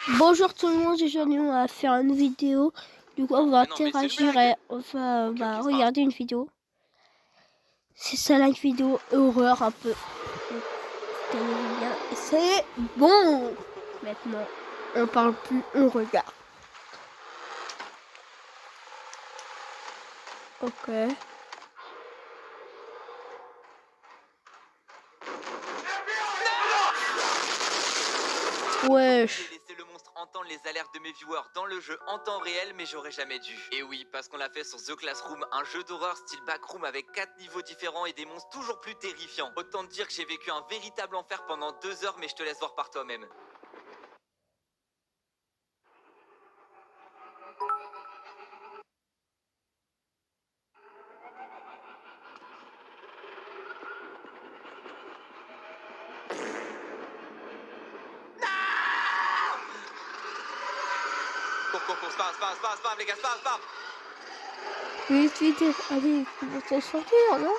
Bonjour tout le monde, aujourd'hui on va faire une vidéo. Du coup on va interagir et on va regarder une vidéo. C'est ça la vidéo horreur un peu. Tenez-vous bien. Et c'est bon. Maintenant on parle plus, on regarde. Ok. Wesh. J'ai laissé le monstre entendre les alertes de mes viewers dans le jeu en temps réel, mais j'aurais jamais dû. Et oui, parce qu'on l'a fait sur The Classroom, un jeu d'horreur style backroom avec 4 niveaux différents et des monstres toujours plus terrifiants. Autant te dire que j'ai vécu un véritable enfer pendant 2 heures, mais je te laisse voir par toi-même. Cours, spam, les gars, spam. Vite, allez, ils vont s'en sortir, non?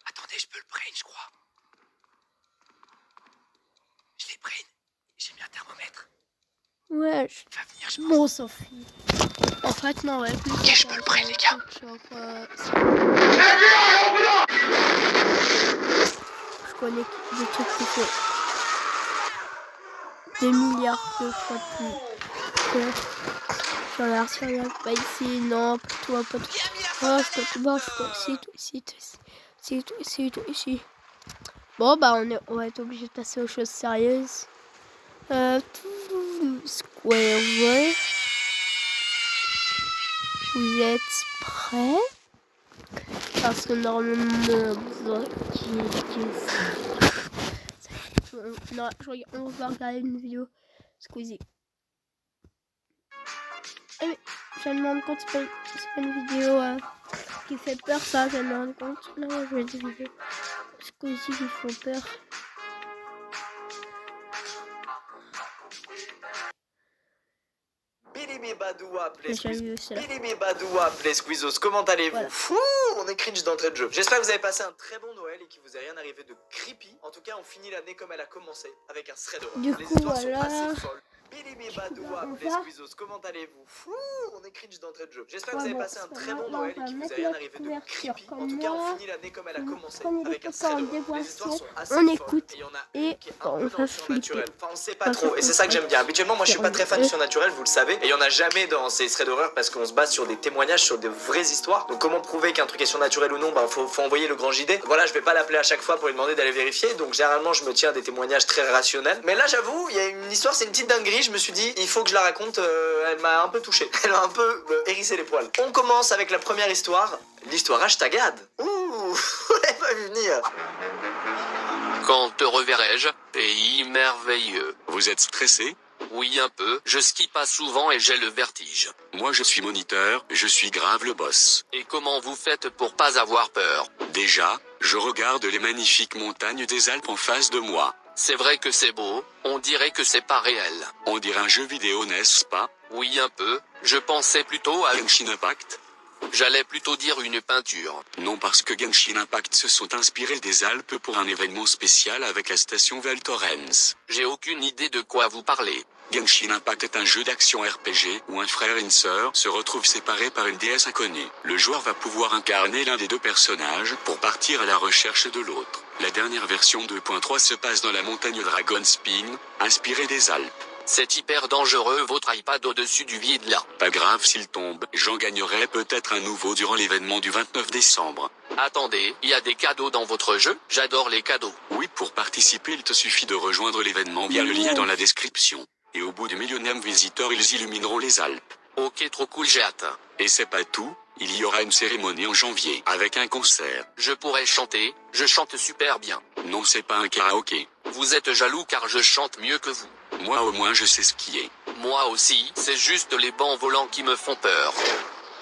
Attendez, je peux le prendre, je crois. Je l'ai pris. J'ai mis un thermomètre. Wesh. Va venir, je Bon, on s'en fout. En fait, non, ouais. Ok, je peux le prendre, les gars. Je connais des trucs qui font 2 milliards de fois plus que sur la pas ici, non, pas toi, pas toi. Oh, c'est tout, ici. Bon, bah, on va être obligé de passer aux choses sérieuses. Square Way. Vous êtes prêts? Parce que normalement, on va regarder une vidéo Squeezie. Eh mais, je me rends compte, c'est pas une vidéo qui fait peur, ça, je me rends compte. Non, je vais dire vidéos Squeezie qui font peur. Badoua, appelez Squeezos, comment allez-vous? Voilà. Fou, on est cringe d'entrée de jeu. J'espère que vous avez passé un très bon Noël et qu'il vous est rien arrivé de creepy. En tout cas, on finit l'année comme elle a commencé, avec un thread d'horreur. Du Les coup, histoires voilà. sont assez folles. Badoua, appelez Squeezos, comment allez-vous? Fou, on est cringe d'entrée de jeu. J'espère que vous avez passé un très bon Noël et qu'il vous est rien arrivé de creepy. En tout cas, on finit l'année comme elle a commencé, avec un thread d'horreur. Les histoires sont assez folles. Écoute et il y en a et une qui est un peu dans le surnaturel. Enfin, on sait pas Parce trop, et c'est ça que j'aime bien. Habituellement, moi, je suis pas très fan du surnaturel, vous le savez. Et il y en a jamais dans ces threads d'horreur parce qu'on se base sur des témoignages, sur de vraies histoires. Donc, comment prouver qu'un truc est surnaturel ou non? Bah, faut envoyer le grand JD. Voilà, je vais pas l'appeler à chaque fois pour lui demander d'aller vérifier. Donc, généralement, je me tiens à des témoignages très rationnels. Mais là, j'avoue, il y a une histoire, c'est une petite dinguerie. Je me suis dit, il faut que je la raconte. Elle m'a un peu touché. Elle m'a un peu hérissé les poils. On commence avec la première histoire. L'histoire hashtagade. Ouh, vous l'avez pas vu venir. Quand te reverrai-je? Pays merveilleux. Vous êtes stressé? Oui, un peu. Je skie pas souvent et j'ai le vertige. Moi je suis moniteur, je suis grave le boss. Et comment vous faites pour pas avoir peur? Déjà, je regarde les magnifiques montagnes des Alpes en face de moi. C'est vrai que c'est beau, on dirait que c'est pas réel. On dirait un jeu vidéo, n'est-ce pas? Oui, un peu. Je pensais plutôt à... Genshin Impact? J'allais plutôt dire une peinture. Non, parce que Genshin Impact se sont inspirés des Alpes pour un événement spécial avec la station Val Thorens. J'ai aucune idée de quoi vous parlez. Genshin Impact est un jeu d'action RPG où un frère et une sœur se retrouvent séparés par une déesse inconnue. Le joueur va pouvoir incarner l'un des deux personnages pour partir à la recherche de l'autre. La dernière version 2.3 se passe dans la montagne Dragonspin, inspirée des Alpes. C'est hyper dangereux votre iPad au-dessus du vide là. Pas grave s'il tombe, j'en gagnerai peut-être un nouveau durant l'événement du 29 décembre. Attendez, il y a des cadeaux dans votre jeu? J'adore les cadeaux. Oui, pour participer il te suffit de rejoindre l'événement via le lien dans la description. Et au bout du millionième visiteur ils illumineront les Alpes. Ok, trop cool, j'ai hâte. Et c'est pas tout, il y aura une cérémonie en janvier, avec un concert. Je pourrais chanter, je chante super bien. Non, c'est pas un karaoké. Vous êtes jaloux car je chante mieux que vous. Moi au moins je sais skier. Moi aussi, c'est juste les bancs volants qui me font peur.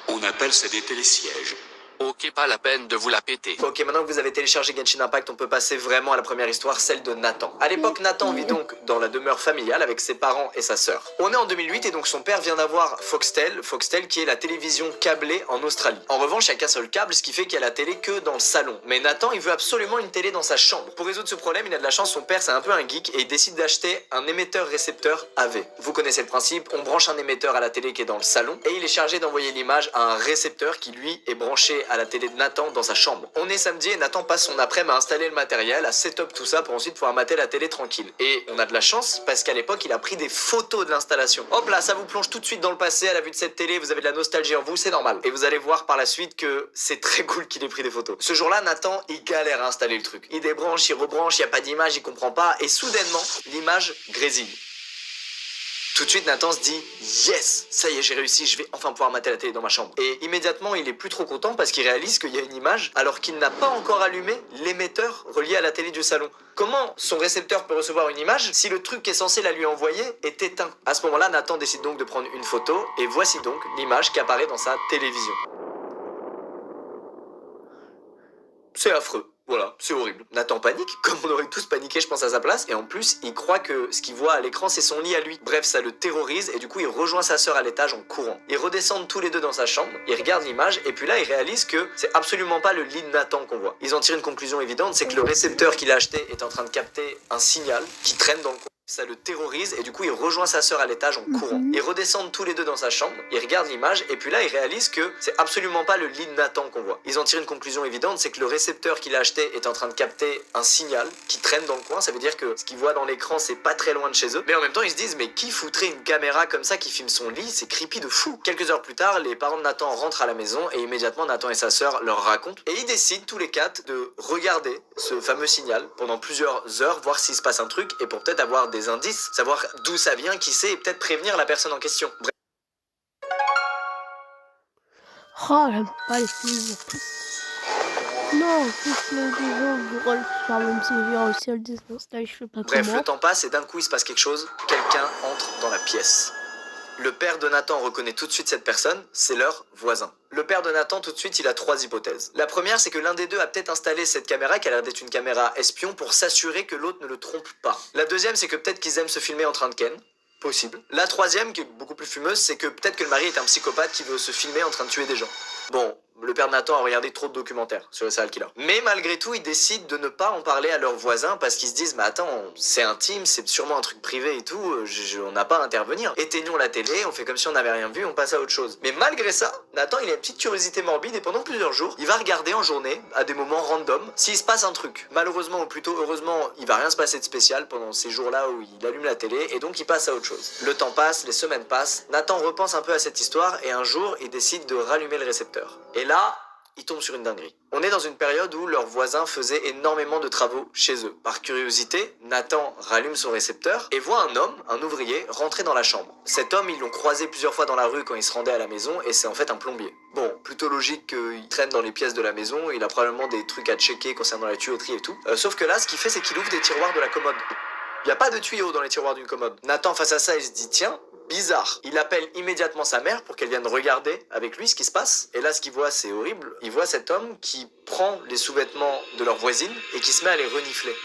On appelle ça des télésièges. Ok, manquez pas la peine de vous la péter. Ok, maintenant que vous avez téléchargé Genshin Impact, on peut passer vraiment à la première histoire, celle de Nathan. À l'époque, Nathan vit donc dans la demeure familiale avec ses parents et sa sœur. On est en 2008 et donc son père vient d'avoir Foxtel qui est la télévision câblée en Australie. En revanche, il n'y a qu'un seul câble, ce qui fait qu'il y a la télé que dans le salon. Mais Nathan, il veut absolument une télé dans sa chambre. Pour résoudre ce problème, il a de la chance, son père c'est un peu un geek et il décide d'acheter un émetteur-récepteur AV. Vous connaissez le principe, on branche un émetteur à la télé qui est dans le salon et il est chargé d'envoyer l'image à un récepteur qui lui est branché à la télé de Nathan dans sa chambre. On est samedi et Nathan passe son après-midi à installer le matériel, à setup tout ça pour ensuite pouvoir mater la télé tranquille. Et on a de la chance parce qu'à l'époque il a pris des photos de l'installation. Hop là, ça vous plonge tout de suite dans le passé à la vue de cette télé, vous avez de la nostalgie en vous, c'est normal. Et vous allez voir par la suite que c'est très cool qu'il ait pris des photos. Ce jour-là, Nathan, il galère à installer le truc. Il débranche, il rebranche, il n'y a pas d'image, il comprend pas et soudainement, l'image grésille. Tout de suite, Nathan se dit « Yes, ça y est, j'ai réussi, je vais enfin pouvoir mater la télé dans ma chambre. » Et immédiatement, il est plus trop content parce qu'il réalise qu'il y a une image alors qu'il n'a pas encore allumé l'émetteur relié à la télé du salon. Comment son récepteur peut recevoir une image si le truc qui est censé la lui envoyer est éteint? À ce moment-là, Nathan décide donc de prendre une photo et voici donc l'image qui apparaît dans sa télévision. C'est affreux. Voilà, c'est horrible. Nathan panique, comme on aurait tous paniqué je pense à sa place, et en plus il croit que ce qu'il voit à l'écran c'est son lit à lui. Bref, ça le terrorise et du coup il rejoint sa sœur à l'étage en courant. Ils redescendent tous les deux dans sa chambre, ils regardent l'image et puis là ils réalisent que c'est absolument pas le lit de Nathan qu'on voit. Ils en tirent une conclusion évidente, c'est que le récepteur qu'il a acheté est en train de capter un signal qui traîne dans le coin. Ça le terrorise et du coup il rejoint sa sœur à l'étage en courant. Ils redescendent tous les deux dans sa chambre, ils regardent l'image et puis là ils réalisent que c'est absolument pas le lit de Nathan qu'on voit. Ils en tirent une conclusion évidente, c'est que le récepteur qu'il a acheté est en train de capter un signal qui traîne dans le coin. Ça veut dire que ce qu'ils voient dans l'écran c'est pas très loin de chez eux. Mais en même temps ils se disent mais qui foutrait une caméra comme ça qui filme son lit? C'est creepy de fou. Quelques heures plus tard, les parents de Nathan rentrent à la maison et immédiatement Nathan et sa sœur leur racontent. Et ils décident tous les quatre de regarder ce fameux signal pendant plusieurs heures, voir s'il se passe un truc et pour peut-être avoir des indices, savoir d'où ça vient, qui sait, et peut-être prévenir la personne en question. Bref. Oh, j'aime pas les films. Non, plus le développement, rôle, même si j'ai réussi à le désinstaller, je sais pas Bref, comment. le temps passe et d'un coup il se passe quelque chose. Quelqu'un entre dans la pièce. Le père de Nathan reconnaît tout de suite cette personne, c'est leur voisin. Le père de Nathan, tout de suite, il a trois hypothèses. La première, c'est que l'un des deux a peut-être installé cette caméra, qui a l'air d'être une caméra espion, pour s'assurer que l'autre ne le trompe pas. La deuxième, c'est que peut-être qu'ils aiment se filmer en train de ken. Possible. La troisième, qui est beaucoup plus fumeuse, c'est que peut-être que le mari est un psychopathe qui veut se filmer en train de tuer des gens. Bon, le père de Nathan a regardé trop de documentaires sur le serial killer. Mais malgré tout, ils décident de ne pas en parler à leurs voisins parce qu'ils se disent « Mais attends, c'est intime, c'est sûrement un truc privé et tout, on n'a pas à intervenir. Éteignons la télé, on fait comme si on n'avait rien vu, on passe à autre chose. » Mais malgré ça, Nathan, il a une petite curiosité morbide et pendant plusieurs jours, il va regarder en journée, à des moments random, s'il se passe un truc. Malheureusement, ou plutôt heureusement, il va rien se passer de spécial pendant ces jours-là où il allume la télé et donc il passe à autre chose. Le temps passe, les semaines passent, Nathan repense un peu à cette histoire et un jour, il décide de rallumer le récepteur. Et là, il tombe sur une dinguerie. On est dans une période où leurs voisins faisaient énormément de travaux chez eux. Par curiosité, Nathan rallume son récepteur et voit un homme, un ouvrier, rentrer dans la chambre. Cet homme, ils l'ont croisé plusieurs fois dans la rue quand il se rendait à la maison et c'est en fait un plombier. Bon, plutôt logique qu'il traîne dans les pièces de la maison, il a probablement des trucs à checker concernant la tuyauterie et tout. Sauf que là, ce qu'il fait, c'est qu'il ouvre des tiroirs de la commode. Il n'y a pas de tuyaux dans les tiroirs d'une commode. Nathan, face à ça, il se dit, tiens, bizarre. Il appelle immédiatement sa mère pour qu'elle vienne regarder avec lui ce qui se passe. Et là, ce qu'il voit, c'est horrible. Il voit cet homme qui prend les sous-vêtements de leur voisine et qui se met à les renifler.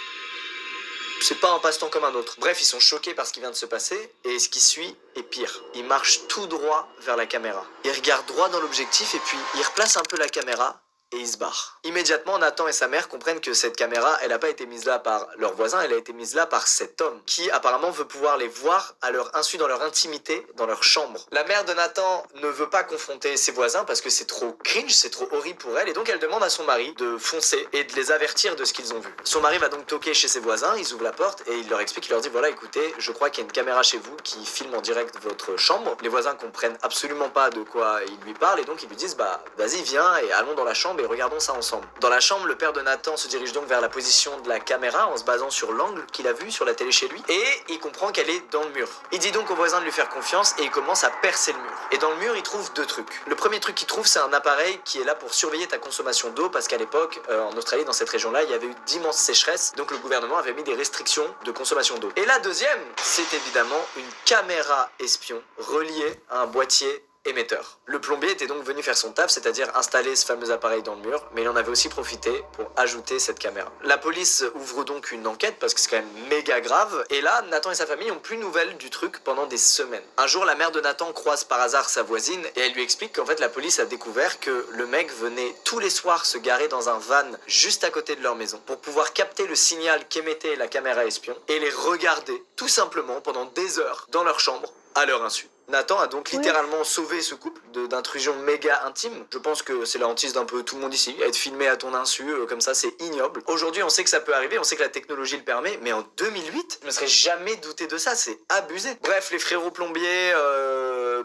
C'est pas un passe-temps comme un autre. Bref, ils sont choqués par ce qui vient de se passer et ce qui suit est pire. Il marche tout droit vers la caméra. Il regarde droit dans l'objectif et puis il replace un peu la caméra et il se barre. Immédiatement, Nathan et sa mère comprennent que cette caméra, elle n'a pas été mise là par leur voisin, elle a été mise là par cet homme qui apparemment veut pouvoir les voir à leur insu dans leur intimité, dans leur chambre. La mère de Nathan ne veut pas confronter ses voisins parce que c'est trop cringe, c'est trop horrible pour elle et donc elle demande à son mari de foncer et de les avertir de ce qu'ils ont vu. Son mari va donc toquer chez ses voisins, ils ouvrent la porte et il leur explique, il leur dit voilà écoutez, je crois qu'il y a une caméra chez vous qui filme en direct votre chambre. Les voisins comprennent absolument pas de quoi il lui parle et donc ils lui disent bah vas-y viens et allons dans la chambre et regardons ça ensemble. Dans la chambre, le père de Nathan se dirige donc vers la position de la caméra en se basant sur l'angle qu'il a vu sur la télé chez lui et il comprend qu'elle est dans le mur. Il dit donc au voisin de lui faire confiance et il commence à percer le mur. Et dans le mur, il trouve deux trucs. Le premier truc qu'il trouve, c'est un appareil qui est là pour surveiller ta consommation d'eau parce qu'à l'époque, en Australie, dans cette région-là, il y avait eu d'immenses sécheresses donc le gouvernement avait mis des restrictions de consommation d'eau. Et la deuxième, c'est évidemment une caméra espion reliée à un boîtier émetteur. Le plombier était donc venu faire son taf, c'est-à-dire installer ce fameux appareil dans le mur, mais il en avait aussi profité pour ajouter cette caméra. La police ouvre donc une enquête parce que c'est quand même méga grave, et là, Nathan et sa famille ont plus de nouvelles du truc pendant des semaines. Un jour, la mère de Nathan croise par hasard sa voisine et elle lui explique qu'en fait la police a découvert que le mec venait tous les soirs se garer dans un van juste à côté de leur maison pour pouvoir capter le signal qu'émettait la caméra espion et les regarder tout simplement pendant des heures dans leur chambre à leur insu. Nathan a donc littéralement sauvé ce couple d'intrusion méga intime. Je pense que c'est la hantise d'un peu tout le monde ici. Être filmé à ton insu, comme ça, c'est ignoble. Aujourd'hui, on sait que ça peut arriver, on sait que la technologie le permet, mais en 2008, je me serais jamais douté de ça, c'est abusé. Bref, les frérots plombiers,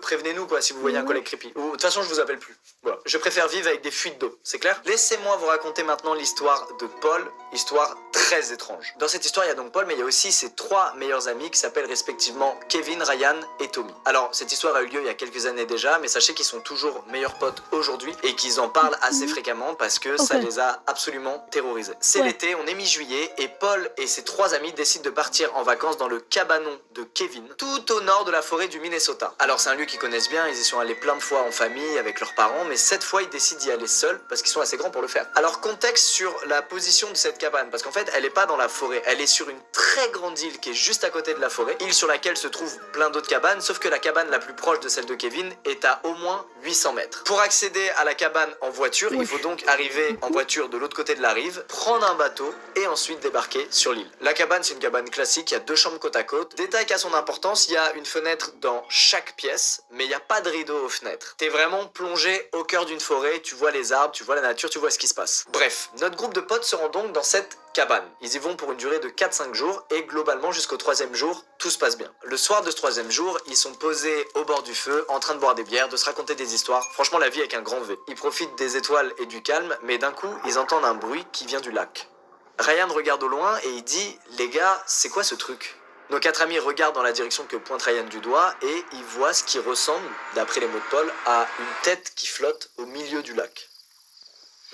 prévenez-nous quoi si vous voyez un collègue creepy. Ou de toute façon, je vous appelle plus. Voilà. Je préfère vivre avec des fuites d'eau, c'est clair? Laissez-moi vous raconter maintenant l'histoire de Paul, histoire très étrange. Dans cette histoire, il y a donc Paul, mais il y a aussi ses 3 meilleurs amis qui s'appellent respectivement Kevin, Ryan et Tommy. Alors, cette histoire a eu lieu il y a quelques années déjà, mais sachez qu'ils sont toujours meilleurs potes aujourd'hui et qu'ils en parlent assez fréquemment parce que ça les a absolument terrorisés. C'est l'été, on est mi-juillet et Paul et ses 3 amis décident de partir en vacances dans le cabanon de Kevin, tout au nord de la forêt du Minnesota. Alors c'est un lieu qu'ils connaissent bien, ils y sont allés plein de fois en famille avec leurs parents, mais cette fois ils décident d'y aller seuls parce qu'ils sont assez grands pour le faire. Alors contexte sur la position de cette cabane, parce qu'en fait elle est pas dans la forêt, elle est sur une très grande île qui est juste à côté de la forêt, île sur laquelle se trouvent plein d'autres cabanes, sauf que la cabane la plus proche de celle de Kevin est à au moins 800 mètres. Pour accéder à la cabane en voiture, il faut donc arriver en voiture de l'autre côté de la rive, prendre un bateau et ensuite débarquer sur l'île. La cabane, c'est une cabane classique, il y a 2 chambres côte à côte. Détail qui a son importance, il y a une fenêtre dans chaque pièce, mais il n'y a pas de rideau aux fenêtres. T'es vraiment plongé au cœur d'une forêt, tu vois les arbres, tu vois la nature, tu vois ce qui se passe. Bref, notre groupe de potes se rend donc dans cette cabane. Ils y vont pour une durée de 4-5 jours et globalement jusqu'au 3e jour, tout se passe bien. Le soir de ce 3e jour, ils sont posés au bord du feu, en train de boire des bières, de se raconter des histoires. Franchement, la vie avec un grand V. Ils profitent des étoiles et du calme, mais d'un coup, ils entendent un bruit qui vient du lac. Ryan regarde au loin et il dit « Les gars, c'est quoi ce truc ?» Nos 4 amis regardent dans la direction que pointe Ryan du doigt et ils voient ce qui ressemble, d'après les mots de Paul, à une tête qui flotte au milieu du lac.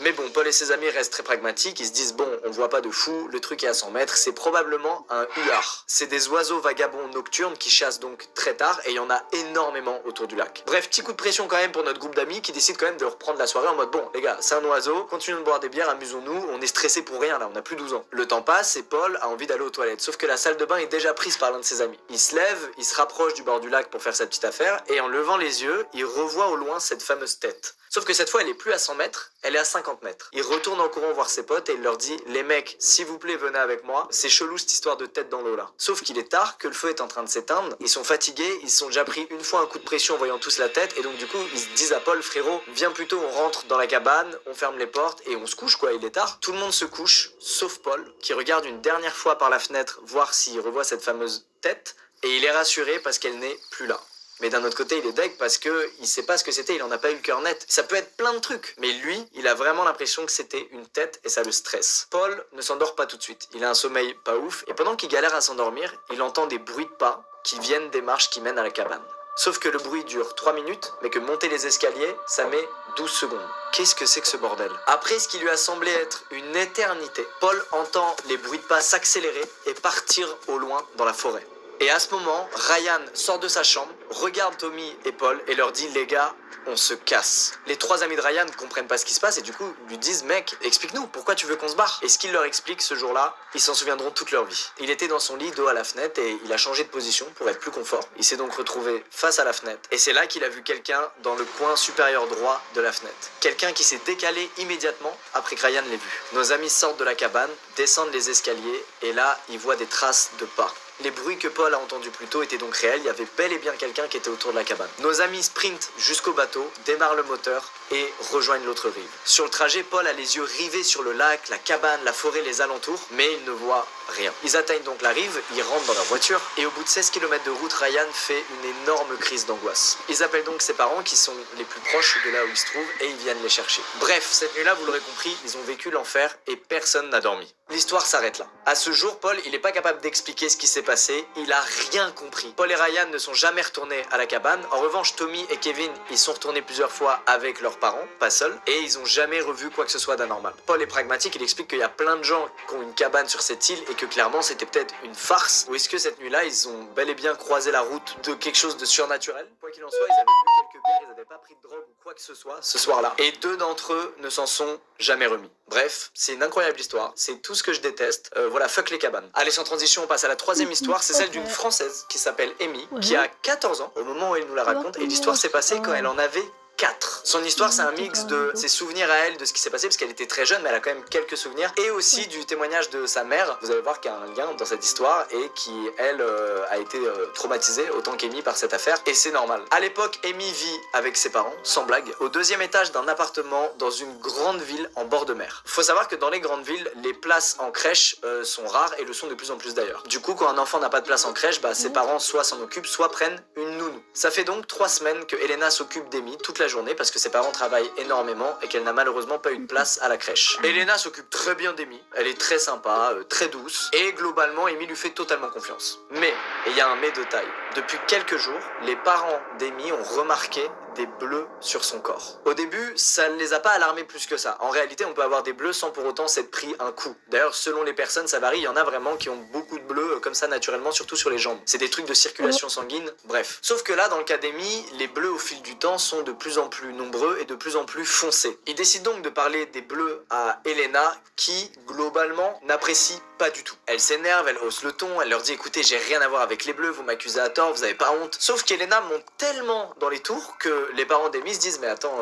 Mais bon, Paul et ses amis restent très pragmatiques, ils se disent bon, on voit pas de fou, le truc est à 100 mètres, c'est probablement un huard. C'est des oiseaux vagabonds nocturnes qui chassent donc très tard et il y en a énormément autour du lac. Bref, petit coup de pression quand même pour notre groupe d'amis qui décide quand même de reprendre la soirée en mode bon, les gars, c'est un oiseau, continuons de boire des bières, amusons-nous, on est stressé pour rien là, on a plus 12 ans. Le temps passe et Paul a envie d'aller aux toilettes, sauf que la salle de bain est déjà prise par l'un de ses amis. Il se lève, il se rapproche du bord du lac pour faire sa petite affaire et en levant les yeux, il revoit au loin cette fameuse tête. Sauf que cette fois, elle est plus à 100 mètres, elle est à 50 mètres. Il retourne en courant voir ses potes et il leur dit « Les mecs, s'il vous plaît, venez avec moi, c'est chelou cette histoire de tête dans l'eau là. » Sauf qu'il est tard, que le feu est en train de s'éteindre, ils sont fatigués, ils se sont déjà pris une fois un coup de pression en voyant tous la tête et donc du coup, ils se disent à Paul « Frérot, viens plutôt, on rentre dans la cabane, on ferme les portes et on se couche quoi, il est tard. » Tout le monde se couche, sauf Paul, qui regarde une dernière fois par la fenêtre voir s'il revoit cette fameuse tête et il est rassuré parce qu'elle n'est plus là. Mais d'un autre côté, il est deg parce que il sait pas ce que c'était, il en a pas eu le cœur net. Ça peut être plein de trucs, mais lui, il a vraiment l'impression que c'était une tête et ça le stresse. Paul ne s'endort pas tout de suite, il a un sommeil pas ouf, et pendant qu'il galère à s'endormir, il entend des bruits de pas qui viennent des marches qui mènent à la cabane. Sauf que le bruit dure 3 minutes, mais que monter les escaliers, ça met 12 secondes. Qu'est-ce que c'est que ce bordel? Après ce qui lui a semblé être une éternité, Paul entend les bruits de pas s'accélérer et partir au loin dans la forêt. Et à ce moment, Ryan sort de sa chambre, regarde Tommy et Paul et leur dit « Les gars, on se casse. » Les 3 amis de Ryan ne comprennent pas ce qui se passe et du coup lui disent « Mec, explique-nous, pourquoi tu veux qu'on se barre ?» Et ce qu'il leur explique ce jour-là, ils s'en souviendront toute leur vie. Il était dans son lit, dos à la fenêtre et il a changé de position pour être plus confort. Il s'est donc retrouvé face à la fenêtre et c'est là qu'il a vu quelqu'un dans le coin supérieur droit de la fenêtre. Quelqu'un qui s'est décalé immédiatement après que Ryan l'ait vu. Nos amis sortent de la cabane, descendent les escaliers et là, ils voient des traces de pas. Les bruits que Paul a entendus plus tôt étaient donc réels, il y avait bel et bien quelqu'un qui était autour de la cabane. Nos amis sprintent jusqu'au bateau, démarrent le moteur et rejoignent l'autre rive. Sur le trajet, Paul a les yeux rivés sur le lac, la cabane, la forêt, les alentours, mais il ne voit rien. Ils atteignent donc la rive, ils rentrent dans leur voiture et au bout de 16 km de route, Ryan fait une énorme crise d'angoisse. Ils appellent donc ses parents qui sont les plus proches de là où ils se trouvent et ils viennent les chercher. Bref, cette nuit-là, vous l'aurez compris, ils ont vécu l'enfer et personne n'a dormi. L'histoire s'arrête là. À ce jour, Paul, il n'est pas capable d'expliquer ce qui s'est passé, il a rien compris. Paul et Ryan ne sont jamais retournés à la cabane. En revanche, Tommy et Kevin, ils sont retournés plusieurs fois avec leurs parents, pas seuls, et ils ont jamais revu quoi que ce soit d'anormal. Paul est pragmatique, il explique qu'il y a plein de gens qui ont une cabane sur cette île et que clairement c'était peut-être une farce. Ou est-ce que cette nuit-là, ils ont bel et bien croisé la route de quelque chose de surnaturel? Quoi qu'il en soit, ils avaient vu quelques bière, ils n'avaient pas pris de drogue ou quoi que ce soit ce soir-là. Et 2 d'entre eux ne s'en sont jamais remis. Bref, c'est une incroyable histoire. C'est tout ce que je déteste. Voilà, fuck les cabanes. Allez, sans transition, on passe à la 3e histoire. C'est celle d'une Française qui s'appelle Amy, qui a 14 ans au moment où elle nous la raconte. Et l'histoire s'est passée quand elle en avait 4. Son histoire, c'est un mix de ses souvenirs à elle, de ce qui s'est passé, parce qu'elle était très jeune, mais elle a quand même quelques souvenirs, et aussi du témoignage de sa mère. Vous allez voir qu'il y a un lien dans cette histoire, et qui, elle, a été traumatisée, autant qu'Amy, par cette affaire, et c'est normal. À l'époque, Amy vit avec ses parents, sans blague, au 2e étage d'un appartement dans une grande ville en bord de mer. Faut savoir que dans les grandes villes, les places en crèche sont rares, et le sont de plus en plus d'ailleurs. Du coup, quand un enfant n'a pas de place en crèche, ses parents soit s'en occupent, soit prennent une nounou. Ça fait donc 3 semaines que Elena s'occupe d'Amy toute la journée parce que ses parents travaillent énormément et qu'elle n'a malheureusement pas eu de place à la crèche. Elena s'occupe très bien d'Amy, elle est très sympa, très douce, et globalement Amy lui fait totalement confiance. Mais, et il y a un mais de taille, depuis quelques jours, les parents d'Amy ont remarqué des bleus sur son corps. Au début, ça ne les a pas alarmés plus que ça. En réalité, on peut avoir des bleus sans pour autant s'être pris un coup. D'ailleurs, selon les personnes, ça varie. Il y en a vraiment qui ont beaucoup de bleus comme ça naturellement, surtout sur les jambes. C'est des trucs de circulation sanguine, bref. Sauf que là, dans le cas d'Amy, les bleus au fil du temps sont de plus en plus nombreux et de plus en plus foncés. Il décide donc de parler des bleus à Elena, qui, globalement, n'apprécie pas du tout. Elle s'énerve, elle hausse le ton, elle leur dit écoutez, j'ai rien à voir avec les bleus, vous m'accusez à tort, vous avez pas honte. Sauf qu'Elena monte tellement dans les tours que les parents d'Amy se disent mais attends,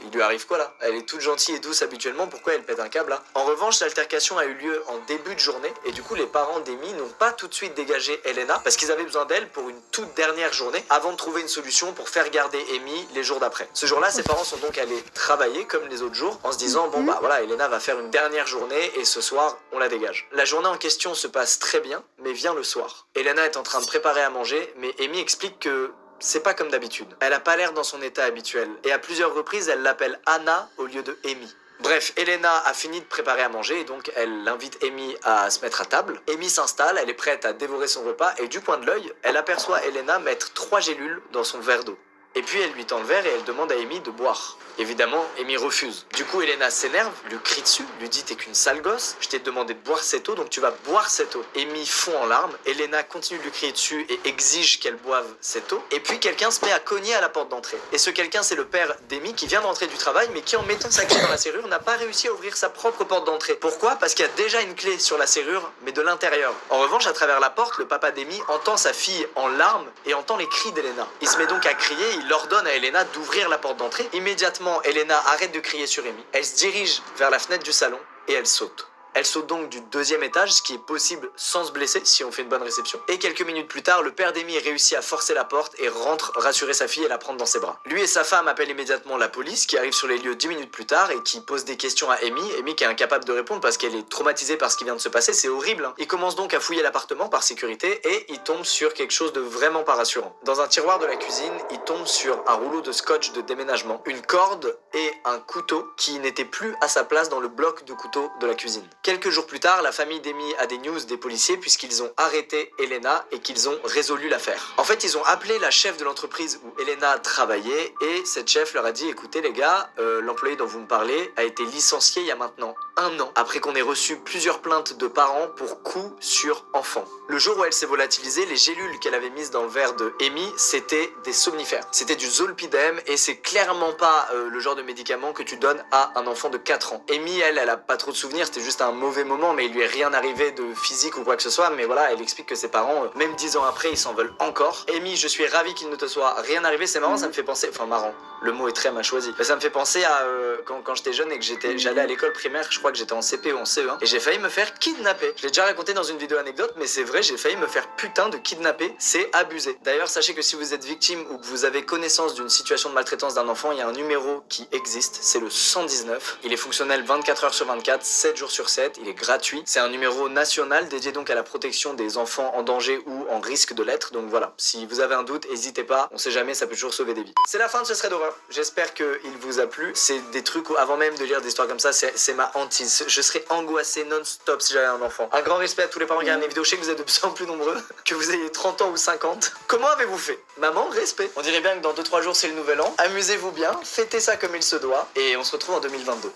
il lui arrive quoi là? Elle est toute gentille et douce habituellement, pourquoi elle pète un câble là? En revanche, l'altercation a eu lieu en début de journée et du coup les parents d'Amy n'ont pas tout de suite dégagé Elena parce qu'ils avaient besoin d'elle pour une toute dernière journée avant de trouver une solution pour faire garder Amy les jours d'après. Ce jour-là, ses parents sont donc allés travailler comme les autres jours en se disant bon bah voilà, Elena va faire une dernière journée et ce soir on la dégage. La journée en question se passe très bien, mais vient le soir. Elena est en train de préparer à manger, mais Amy explique que c'est pas comme d'habitude. Elle a pas l'air dans son état habituel, et à plusieurs reprises, elle l'appelle Anna au lieu de Amy. Bref, Elena a fini de préparer à manger, et donc elle invite Amy à se mettre à table. Amy s'installe, elle est prête à dévorer son repas, et du coin de l'œil, elle aperçoit Elena mettre 3 gélules dans son verre d'eau. Et puis elle lui tend le verre et elle demande à Amy de boire. Évidemment, Amy refuse. Du coup, Elena s'énerve, lui crie dessus, lui dit t'es qu'une sale gosse, je t'ai demandé de boire cette eau, donc tu vas boire cette eau. Amy fond en larmes, Elena continue de lui crier dessus et exige qu'elle boive cette eau. Et puis quelqu'un se met à cogner à la porte d'entrée. Et ce quelqu'un, c'est le père d'Amy qui vient de rentrer du travail, mais qui en mettant sa clé dans la serrure n'a pas réussi à ouvrir sa propre porte d'entrée. Pourquoi? Parce qu'il y a déjà une clé sur la serrure, mais de l'intérieur. En revanche, à travers la porte, le papa d'Amy entend sa fille en larmes et entend les cris d'Elena. Il se met donc à crier, il ordonne à Elena d'ouvrir la porte d'entrée. Immédiatement, Elena arrête de crier sur Amy. Elle se dirige vers la fenêtre du salon et elle saute. Elle saute donc du 2e étage, ce qui est possible sans se blesser si on fait une bonne réception. Et quelques minutes plus tard, le père d'Amy réussit à forcer la porte et rentre rassurer sa fille et la prendre dans ses bras. Lui et sa femme appellent immédiatement la police qui arrive sur les lieux 10 minutes plus tard et qui pose des questions à Amy. Amy qui est incapable de répondre parce qu'elle est traumatisée par ce qui vient de se passer, c'est horrible. Hein. Il commence donc à fouiller l'appartement par sécurité et il tombe sur quelque chose de vraiment pas rassurant. Dans un tiroir de la cuisine, il tombe sur un rouleau de scotch de déménagement, une corde et un couteau qui n'était plus à sa place dans le bloc de couteau de la cuisine. Quelques jours plus tard, la famille d'Amy a des news des policiers puisqu'ils ont arrêté Elena et qu'ils ont résolu l'affaire. En fait, ils ont appelé la chef de l'entreprise où Elena travaillait et cette chef leur a dit écoutez les gars, l'employé dont vous me parlez a été licencié il y a maintenant 1 an après qu'on ait reçu plusieurs plaintes de parents pour coups sur enfants. Le jour où elle s'est volatilisée, les gélules qu'elle avait mises dans le verre de Amy, c'était des somnifères. C'était du zolpidem et c'est clairement pas le genre de médicament que tu donnes à un enfant de 4 ans. Amy, elle a pas trop de souvenirs, c'était juste un mauvais moment, mais il lui est rien arrivé de physique ou quoi que ce soit, mais voilà, elle explique que ses parents, même 10 ans après, ils s'en veulent encore. Amy, je suis ravie qu'il ne te soit rien arrivé, c'est marrant, ça me fait penser, enfin marrant, le mot est très mal choisi, mais ça me fait penser à quand j'étais jeune et que j'allais à l'école primaire, je crois que j'étais en CP ou en CE1, et j'ai failli me faire kidnapper. Je l'ai déjà raconté dans une vidéo anecdote, mais c'est vrai, j'ai failli me faire putain de kidnapper, c'est abusé. D'ailleurs, sachez que si vous êtes victime ou que vous avez connaissance d'une situation de maltraitance d'un enfant, il y a un numéro qui existe, c'est le 119. Il est fonctionnel 24 heures sur 24, 7 jours sur 7, il est gratuit. C'est un numéro national dédié donc à la protection des enfants en danger ou en risque de l'être. Donc voilà, si vous avez un doute, n'hésitez pas, on sait jamais, ça peut toujours sauver des vies. C'est la fin de ce thread d'horreur. J'espère qu'il vous a plu. C'est des trucs où, avant même de lire des histoires comme ça, c'est ma hantise. Je serais angoissé non-stop si j'avais un enfant. Un grand respect à tous les parents qui regardent mes vidéos. Je sais que vous êtes de plus en plus nombreux, que vous ayez 30 ans ou 50. Comment avez-vous fait? Maman, respect. On dirait bien que dans 2-3 jours c'est le nouvel an. Amusez-vous bien, fêtez ça comme il se doit. Et on se retrouve en 2022.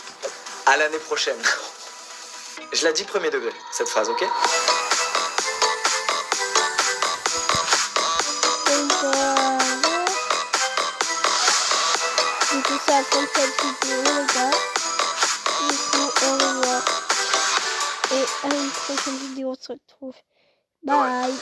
À l'année prochaine. Je la dis premier degré, cette phrase, ok? Bye.